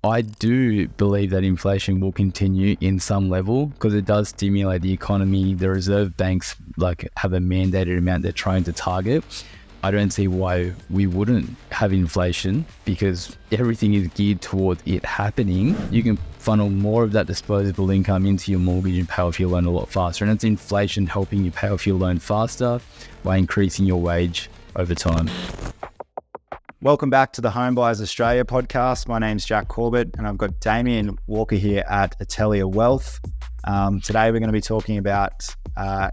I do believe that inflation will continue in some level because it does stimulate the economy. The Reserve Banks have a mandated amount they're trying to target. I don't see why we wouldn't have inflation because everything is geared towards it happening. You can funnel more of that disposable income into your mortgage and pay off your loan a lot faster. And it's inflation helping you pay off your loan faster by increasing your wage over time. Welcome back to the Homebuyers Australia podcast. My name's Jack Corbett and I've got Damien Walker here at Atelier Wealth. Today we're going to be talking about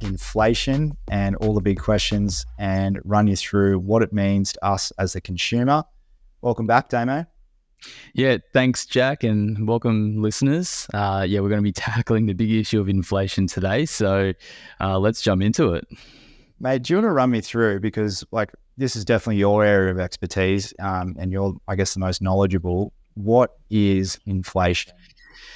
inflation and all the big questions and run you through what it means to us as a consumer. Welcome back, Damo. Yeah, thanks, Jack, and welcome, listeners. We're going to be tackling the big issue of inflation today, so let's jump into it. Mate, do you want to run me through, because this is definitely your area of expertise and you're, I guess, the most knowledgeable. What is inflation?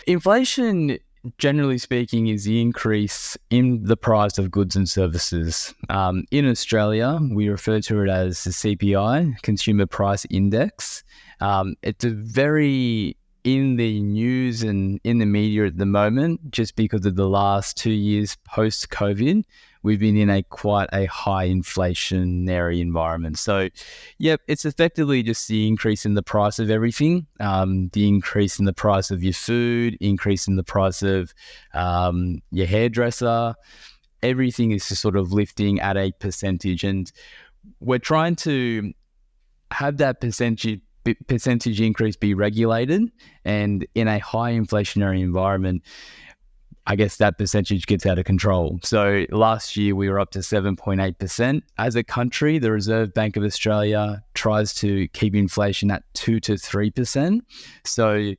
Inflation, generally speaking, is the increase in the price of goods and services. In Australia, we refer to it as the CPI, Consumer Price Index. It's a very in the news and in the media at the moment, just because of the last 2 years post-COVID. We've been in quite a high inflationary environment. So, it's effectively just the increase in the price of everything, the increase in the price of your food, increase in the price of your hairdresser. Everything is just sort of lifting at a percentage. And we're trying to have that percentage increase be regulated. And in a high inflationary environment, I guess that percentage gets out of control. So last year we were up to 7.8%. As a country, the Reserve Bank of Australia tries to keep inflation at 2 to 3%. So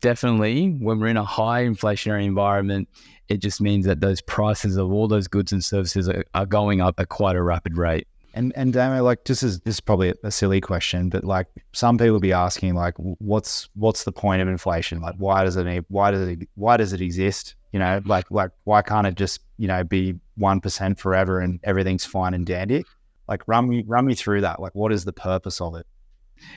definitely when we're in a high inflationary environment, it just means that those prices of all those goods and services are going up at quite a rapid rate. And Damo, this is probably a silly question, but some people be asking, what's the point of inflation? Why does it exist? Why can't it just be 1% forever and everything's fine and dandy? Run me through that. What is the purpose of it?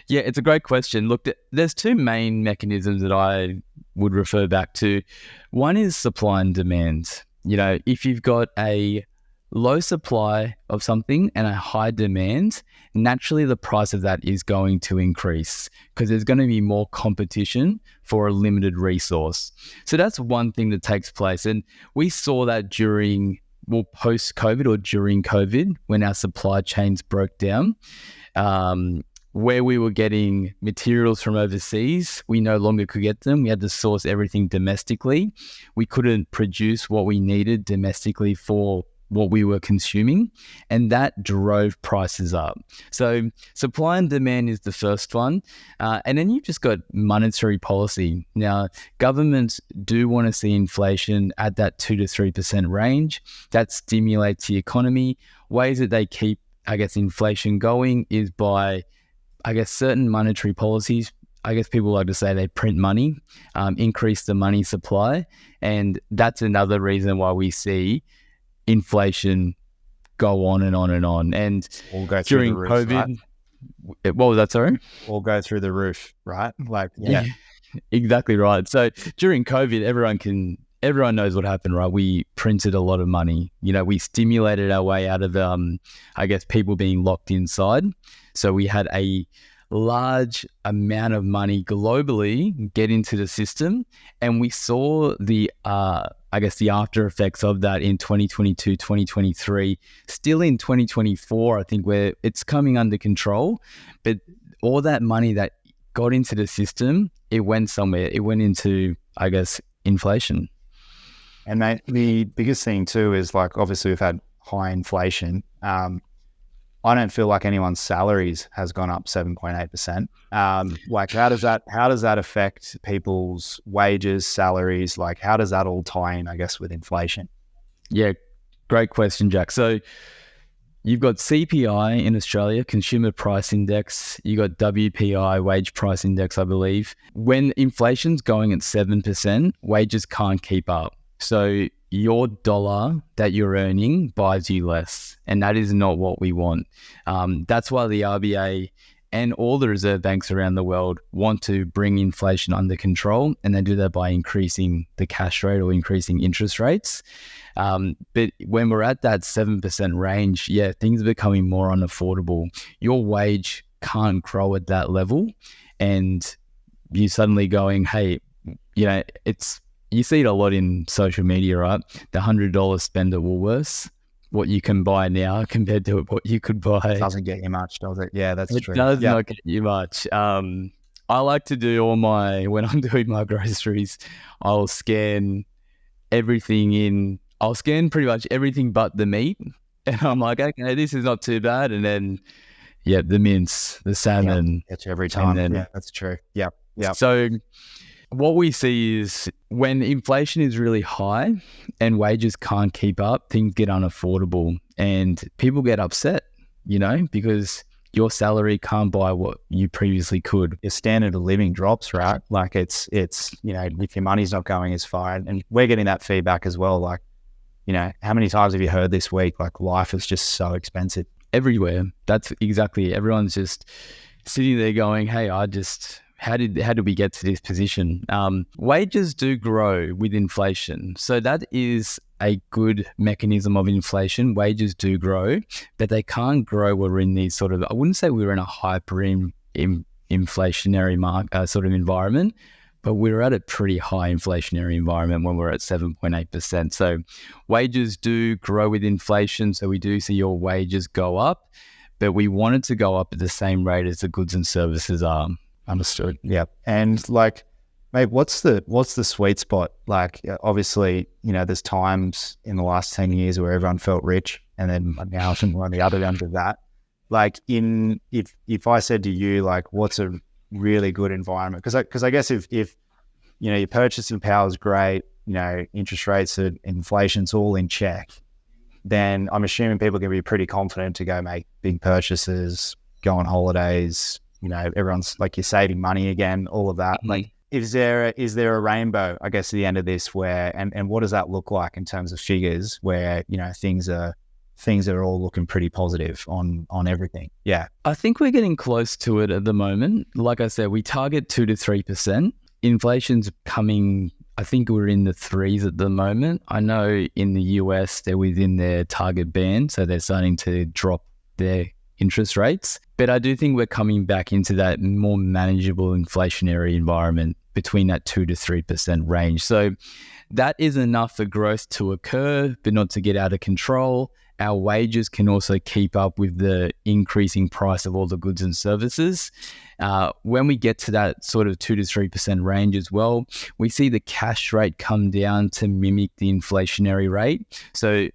Yeah, it's a great question. Look, there's two main mechanisms that I would refer back to. One is supply and demand. If you've got a low supply of something and a high demand, naturally the price of that is going to increase because there's going to be more competition for a limited resource. So that's one thing that takes place. And we saw that post-COVID or during COVID, when our supply chains broke down, where we were getting materials from overseas, we no longer could get them. We had to source everything domestically. We couldn't produce what we needed domestically for what we were consuming, and that drove prices up. So supply and demand is the first one. And then you've just got monetary policy. Now, governments do want to see inflation at that 2 to 3% range. That stimulates the economy. Ways that they keep, inflation going is by, certain monetary policies. People like to say they print money, increase the money supply. And that's another reason why we see inflation go on and on and on. And during roof, COVID, right? What was that, sorry? All go through the roof, right? Yeah, exactly right. So during COVID, everyone knows what happened, right? We printed a lot of money. We stimulated our way out of, people being locked inside. So we had a large amount of money globally get into the system, and we saw the after effects of that in 2022, 2023, still in 2024, I think, where it's coming under control. But all that money that got into the system, it went somewhere. It went into, inflation. And mate, the biggest thing too is obviously we've had high inflation. I don't feel like anyone's salaries has gone up 7.8%. How does that affect people's wages, salaries? How does that all tie in, with inflation? Yeah, great question, Jack. So you've got CPI in Australia, Consumer Price Index. You got WPI, Wage Price Index, I believe. When inflation's going at 7%, wages can't keep up. So your dollar that you're earning buys you less, and that is not what we want. That's why the RBA And all the reserve banks around the world want to bring inflation under control, and they do that by increasing the cash rate or increasing interest rates. But when we're at that 7% range, things are becoming more unaffordable. Your wage can't grow at that level, and you suddenly going, hey, you see it a lot in social media, right? The $100 spend at Woolworths, what you can buy now compared to what you could buy. Doesn't get you much, does it? Yeah, that's true. It does not get you much. I like to do when I'm doing my groceries, I'll scan everything in. I'll scan pretty much everything but the meat. And I'm like, okay, this is not too bad. And then, the mince, the salmon. It's every time. That's true. Yeah. So what we see is when inflation is really high and wages can't keep up, things get unaffordable and people get upset, because your salary can't buy what you previously could. Your standard of living drops, right? Like it's if your money's not going as far, and we're getting that feedback as well. Like, how many times have you heard this week, like life is just so expensive? Everywhere. That's exactly. Everyone's just sitting there going, hey, how did we get to this position? Wages do grow with inflation. So that is a good mechanism of inflation. Wages do grow, but they can't grow when we're in these sort of, I wouldn't say we're in a inflationary sort of environment, but we're at a pretty high inflationary environment when we're at 7.8%. So wages do grow with inflation. So we do see your wages go up, but we want it to go up at the same rate as the goods and services are. Understood. Yeah. And like, mate, what's the sweet spot? Like, obviously, there's times in the last 10 years where everyone felt rich, and then now we're on the other end of that. Like, if I said to you, like, what's a really good environment? Because I guess if your purchasing power is great, interest rates and inflation's all in check, then I'm assuming people can be pretty confident to go make big purchases, go on holidays. Everyone's like, you're saving money again, all of that. Mm-hmm. Like, is there a rainbow, I guess, at the end of this where, and what does that look like in terms of figures where, things are all looking pretty positive on everything? Yeah. I think we're getting close to it at the moment. Like I said, we target 2 to 3%. Inflation's coming, I think we're in the 3s at the moment. I know in the US, they're within their target band, so they're starting to drop their interest rates. But I do think we're coming back into that more manageable inflationary environment between that 2 to 3% range. So that is enough for growth to occur, but not to get out of control. Our wages can also keep up with the increasing price of all the goods and services. When we get to that sort of 2 to 3% range as well, we see the cash rate come down to mimic the inflationary rate. So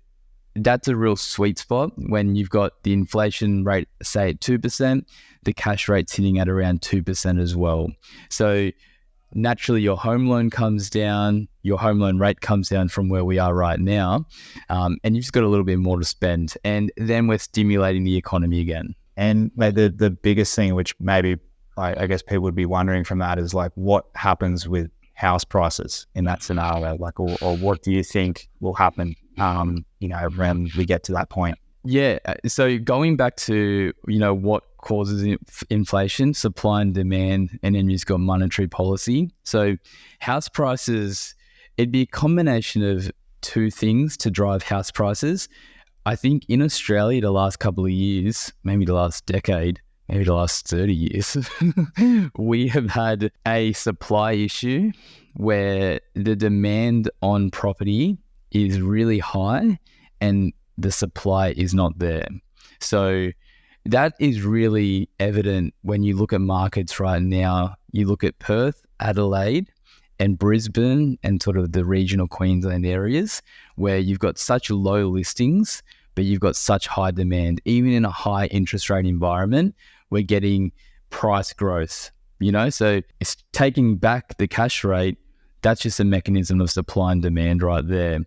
that's a real sweet spot when you've got the inflation rate, say at 2%, the cash rate sitting at around 2% as well. So naturally your home loan comes down, your home loan rate comes down from where we are right now, and you've just got a little bit more to spend. And then we're stimulating the economy again. And the biggest thing, which maybe I guess people would be wondering from that, is like, what happens with house prices in that scenario? Like, or what do you think will happen when we get to that point? Yeah. So going back to, what causes inflation, supply and demand, and then you've got monetary policy. So house prices, it'd be a combination of two things to drive house prices. I think in Australia, the last couple of years, maybe the last decade, maybe the last 30 years, we have had a supply issue where the demand on property is really high and the supply is not there. So that is really evident when you look at markets right now. You look at Perth, Adelaide, and Brisbane and sort of the regional Queensland areas where you've got such low listings, but you've got such high demand. Even in a high interest rate environment, we're getting price growth, so it's taking back the cash rate. That's just a mechanism of supply and demand right there.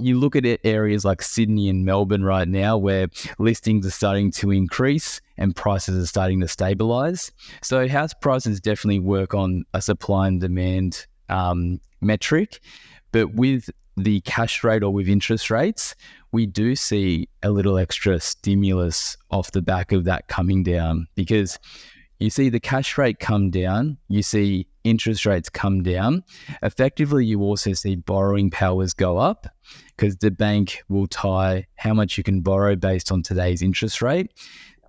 You look at areas like Sydney and Melbourne right now where listings are starting to increase and prices are starting to stabilize. So house prices definitely work on a supply and demand metric, but with the cash rate or with interest rates, we do see a little extra stimulus off the back of that coming down, because you see the cash rate come down, you see interest rates come down. Effectively, you also see borrowing powers go up because the bank will tie how much you can borrow based on today's interest rate.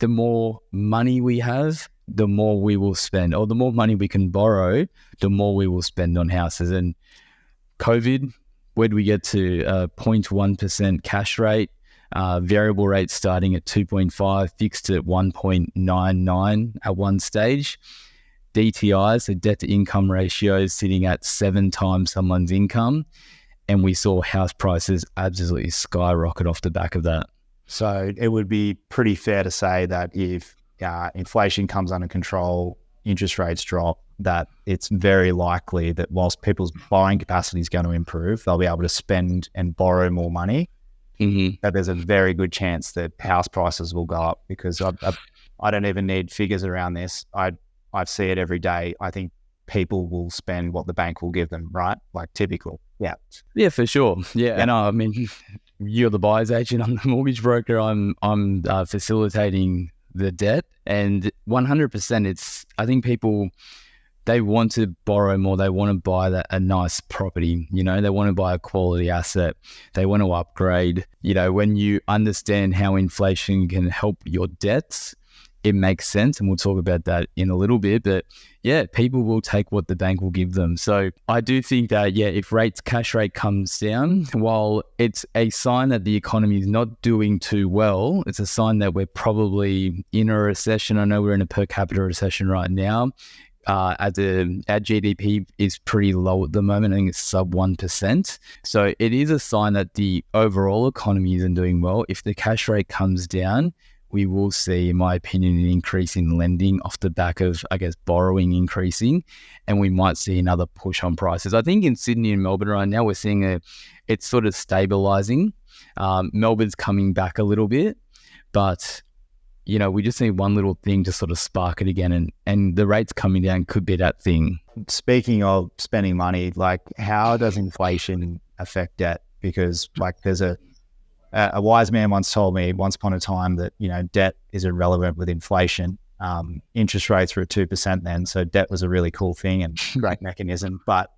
The more money we have, the more we will spend, or the more money we can borrow, the more we will spend on houses. And COVID, where do we get to? 0.1% cash rate, variable rate starting at 2.5, fixed at 1.99 at one stage. DTI, so debt to income ratios, sitting at 7 times someone's income. And we saw house prices absolutely skyrocket off the back of that. So it would be pretty fair to say that if inflation comes under control, interest rates drop, that it's very likely that whilst people's buying capacity is going to improve, they'll be able to spend and borrow more money. Mm-hmm. That there's a very good chance that house prices will go up, because I don't even need figures around this. I see it every day. I think people will spend what the bank will give them, right? Like typical. Yeah. Yeah, for sure. Yeah. And I mean, you're the buyer's agent. I'm the mortgage broker. I'm facilitating the debt, and 100%. I think people, they want to borrow more. They want to buy a nice property. You know, they want to buy a quality asset. They want to upgrade. You know, when you understand how inflation can help your debts, it makes sense. And we'll talk about that in a little bit. But yeah, people will take what the bank will give them. So I do think that, yeah, if cash rate comes down, while it's a sign that the economy is not doing too well, it's a sign that we're probably in a recession. I know we're in a per capita recession right now. Our GDP is pretty low at the moment. I think it's sub 1%. So it is a sign that the overall economy isn't doing well. If the cash rate comes down, we will see, in my opinion, an increase in lending off the back of, I guess, borrowing increasing, and we might see another push on prices. I think in Sydney and Melbourne right now, we're seeing it's sort of stabilizing. Melbourne's coming back a little bit, but you know, we just need one little thing to sort of spark it again, and the rates coming down could be that thing. Speaking of spending money, like how does inflation affect debt? Because like there's a wise man once told me once upon a time that, you know, debt is irrelevant with inflation. Interest rates were at 2% then, so debt was a really cool thing and great mechanism. But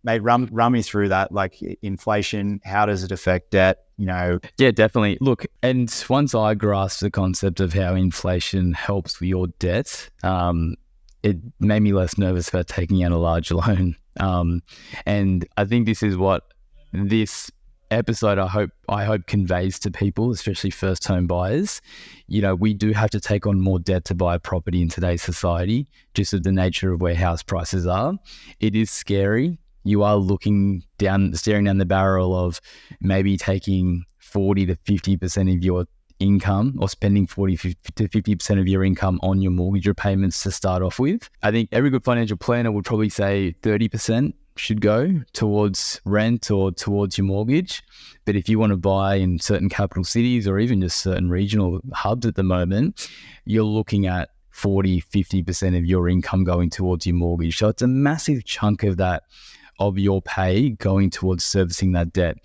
mate, run me through that, like inflation, how does it affect debt? You know? Yeah, definitely. Look, and once I grasped the concept of how inflation helps with your debt, it made me less nervous about taking out a large loan. And I think this is what this episode I hope conveys to people, especially first home buyers. You know, we do have to take on more debt to buy a property in today's society, just of the nature of where house prices are. It is scary. You are staring down the barrel of maybe taking 40 to 50% of your income, or spending 40 to 50% of your income on your mortgage repayments to start off with. I think every good financial planner would probably say 30% should go towards rent or towards your mortgage. But if you want to buy in certain capital cities or even just certain regional hubs at the moment, you're looking at 40, 50% of your income going towards your mortgage. So it's a massive chunk of your pay going towards servicing that debt.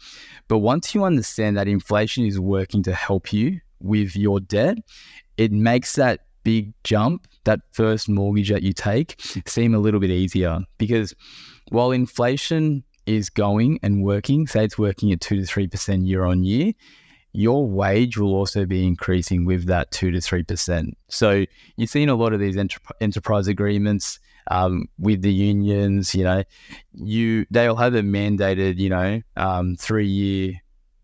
But once you understand that inflation is working to help you with your debt, it makes that big jump, that first mortgage that you take, seem a little bit easier. Because while inflation is going and working, say it's working at 2 to 3% year on year, your wage will also be increasing with that 2 to 3%. So you've seen a lot of these enterprise agreements with the unions. You know, they'll have a mandated, 3-year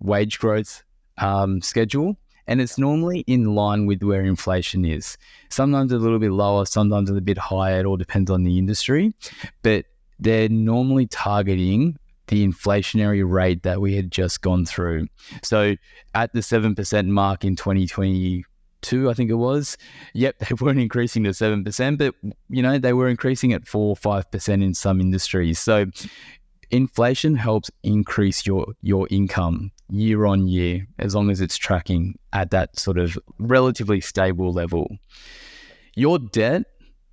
wage growth schedule, and it's normally in line with where inflation is. Sometimes a little bit lower, sometimes a little bit higher. It all depends on the industry, but they're normally targeting the inflationary rate that we had just gone through. So at the 7% mark in 2022, I think it was, yep, they weren't increasing to 7%, but they were increasing at 4 or 5% in some industries. So inflation helps increase your income year on year, as long as it's tracking at that sort of relatively stable level. Your debt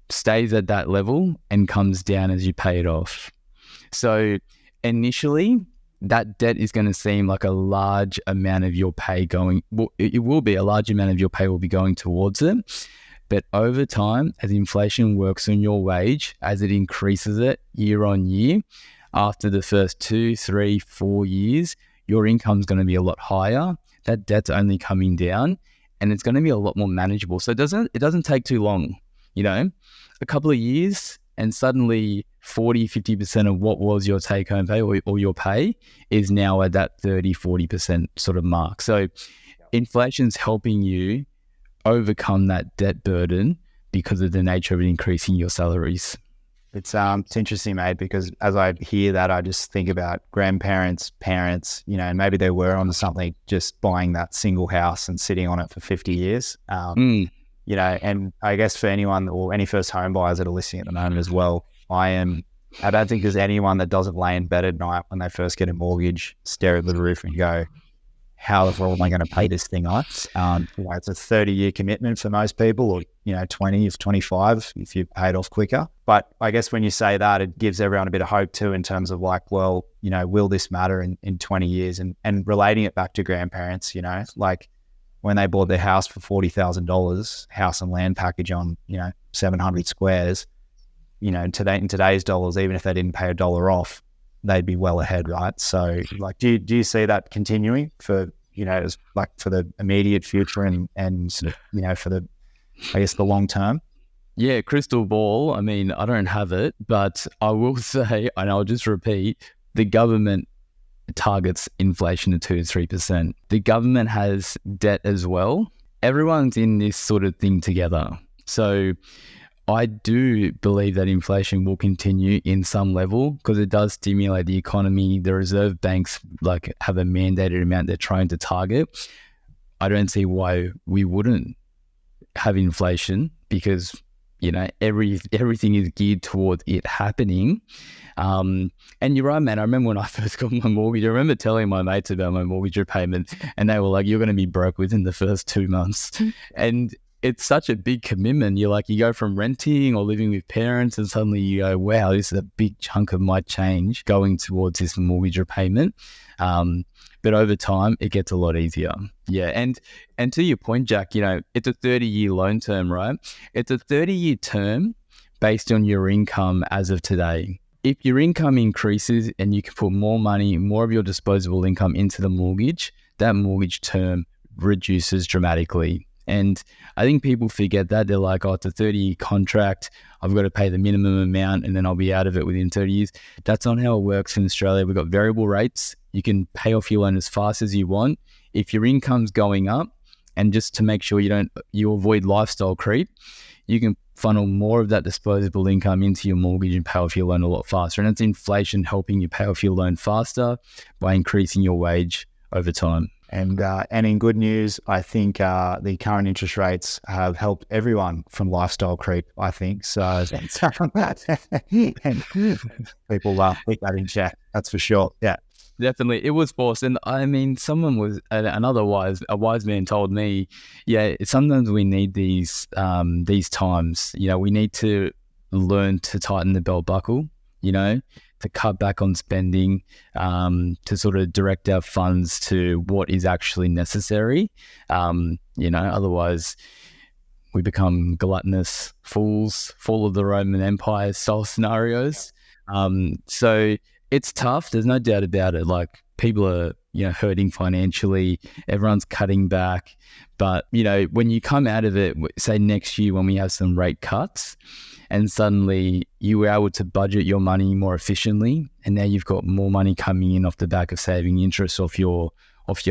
stays at that level and comes down as you pay it off. So initially, that debt is going to seem like a large amount of your pay it will be a large amount of your pay will be going towards it. But over time, as inflation works on your wage, as it increases it year on year, after the first 2, 3, 4 years, your income's going to be a lot higher. That debt's only coming down, and it's going to be a lot more manageable. So it doesn't take too long, a couple of years, and suddenly 40, 50% of what was your take-home pay or your pay is now at that 30, 40% sort of mark. So inflation's helping you overcome that debt burden because of the nature of it increasing your salaries. It's interesting, mate, because as I hear that, I just think about grandparents, parents, and maybe they were on something, just buying that single house and sitting on it for 50 years. And I guess for anyone or any first home buyers that are listening at the moment as well, I don't think there's anyone that doesn't lay in bed at night when they first get a mortgage, stare at the roof and go, how the hell am I going to pay this thing off? It's a 30-year commitment for most people, or 20 if 25 if you pay it off quicker. But I guess when you say that, it gives everyone a bit of hope too, in terms of like, well, will this matter in 20 years? And relating it back to grandparents, like when they bought their house for $40,000, house and land package on 700 squares, in today's dollars, even if they didn't pay $1 off, they'd be well ahead, right? So, like, do you see that continuing for for the immediate future and for the, I guess, the long term? Yeah, crystal ball. I mean, I don't have it, but I will say, and I'll just repeat, the government targets inflation at 2 to 3%. The government has debt as well. Everyone's in this sort of thing together. So I do believe that inflation will continue in some level because it does stimulate the economy. The Reserve Banks have a mandated amount they're trying to target. I don't see why we wouldn't have inflation because, everything is geared towards it happening. And you're right, man. I remember when I first got my mortgage, I remember telling my mates about my mortgage repayment and they were like, you're going to be broke within the first 2 months. And it's such a big commitment. You go from renting or living with parents and suddenly you go, wow, this is a big chunk of my change going towards this mortgage repayment. But over time, it gets a lot easier. Yeah. And to your point, Jack, it's a 30-year loan term, right? It's a 30-year term based on your income as of today. If your income increases and you can put more money, more of your disposable income into the mortgage, that mortgage term reduces dramatically. And I think people forget that. They're like, oh, it's a 30-year contract. I've got to pay the minimum amount and then I'll be out of it within 30 years. That's not how it works in Australia. We've got variable rates. You can pay off your loan as fast as you want. If your income's going up, and just to make sure you avoid lifestyle creep, you can funnel more of that disposable income into your mortgage and pay off your loan a lot faster. And it's inflation helping you pay off your loan faster by increasing your wage over time. And in good news, I think the current interest rates have helped everyone from lifestyle creep, I think. So people keep that in check, that's for sure. Yeah. Definitely. It was forced. And I mean, a wise man told me, sometimes we need these times, we need to learn to tighten the belt buckle, to cut back on spending, to sort of direct our funds to what is actually necessary. Otherwise we become gluttonous fools, fall of the Roman Empire style scenarios. So it's tough. There's no doubt about it. Like, people are, hurting financially. Everyone's cutting back. But, when you come out of it, say next year when we have some rate cuts and suddenly you were able to budget your money more efficiently and now you've got more money coming in off the back of saving interest off your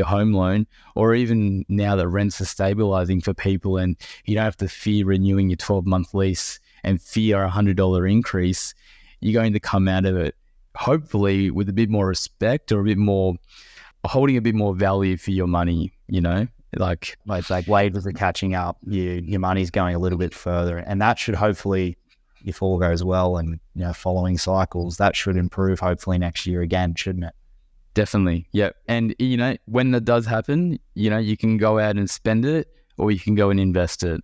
home loan, or even now that rents are stabilizing for people and you don't have to fear renewing your 12-month lease and fear a $100 increase, you're going to come out of it hopefully with a bit more respect or holding a bit more value for your money, like waves are catching up, your money's going a little bit further, and that should hopefully, if all goes well and following cycles, that should improve hopefully next year again, shouldn't it? Definitely. Yeah. And when that does happen, you can go out and spend it or you can go and invest it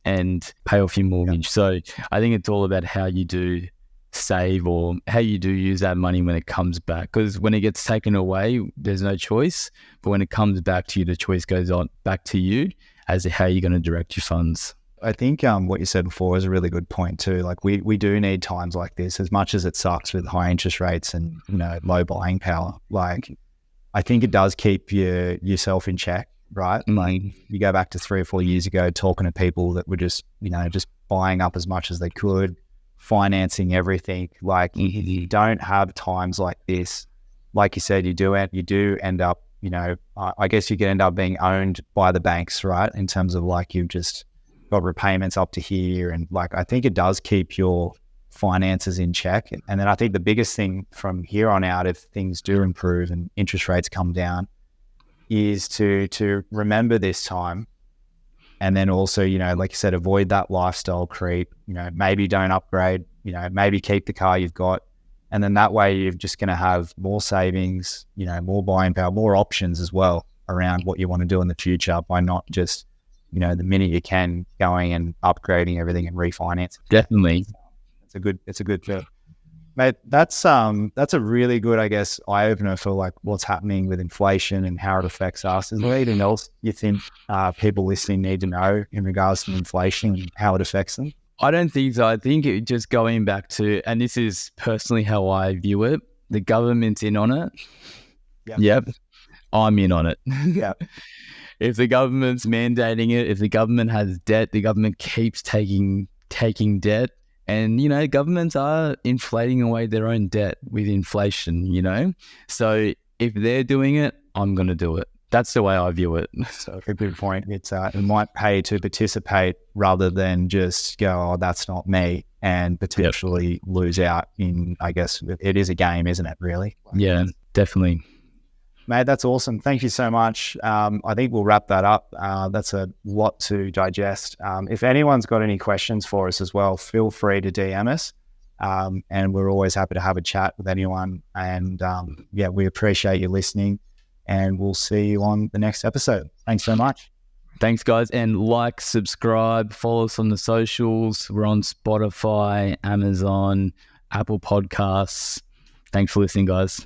and pay off your mortgage. So I think it's all about how you do save or how you do use that money when it comes back, because when it gets taken away, there's no choice, but when it comes back to you, the choice goes on back to you as to how you're going to direct your funds. I think what you said before is a really good point too. Like we do need times like this, as much as it sucks with high interest rates and low buying power. Like I think it does keep yourself in check, right? Like you go back to 3 or 4 years ago, talking to people that were just just buying up as much as they could, financing everything. Like you don't have times like this. Like you said, you do end up. I guess you could end up being owned by the banks, right? In terms of like you've just got repayments up to here. And like, I think it does keep your finances in check. And then I think the biggest thing from here on out, if things do improve and interest rates come down, is to remember this time. And then also, like you said, avoid that lifestyle creep, maybe don't upgrade, maybe keep the car you've got. And then that way you're just going to have more savings, more buying power, more options as well around what you want to do in the future by not just, the minute you can going and upgrading everything and refinancing. Definitely. It's a good thing. Mate, that's a really good, I guess, eye opener for like what's happening with inflation and how it affects us. Is there anything else you think people listening need to know in regards to inflation and how it affects them? I don't think so. I think it just going back to, and this is personally how I view it, the government's in on it. Yep. I'm in on it. Yeah. If the government's mandating it, if the government has debt, the government keeps taking debt. And, governments are inflating away their own debt with inflation, So if they're doing it, I'm going to do it. That's the way I view it. So a good point. It might pay to participate rather than just go, oh, that's not me, and potentially lose out in, I guess, it is a game, isn't it, really? Yeah, definitely. Mate, that's awesome. Thank you so much. I think we'll wrap that up. That's a lot to digest. If anyone's got any questions for us as well, feel free to DM us. And we're always happy to have a chat with anyone. And we appreciate you listening. And we'll see you on the next episode. Thanks so much. Thanks, guys. And like, subscribe, follow us on the socials. We're on Spotify, Amazon, Apple Podcasts. Thanks for listening, guys.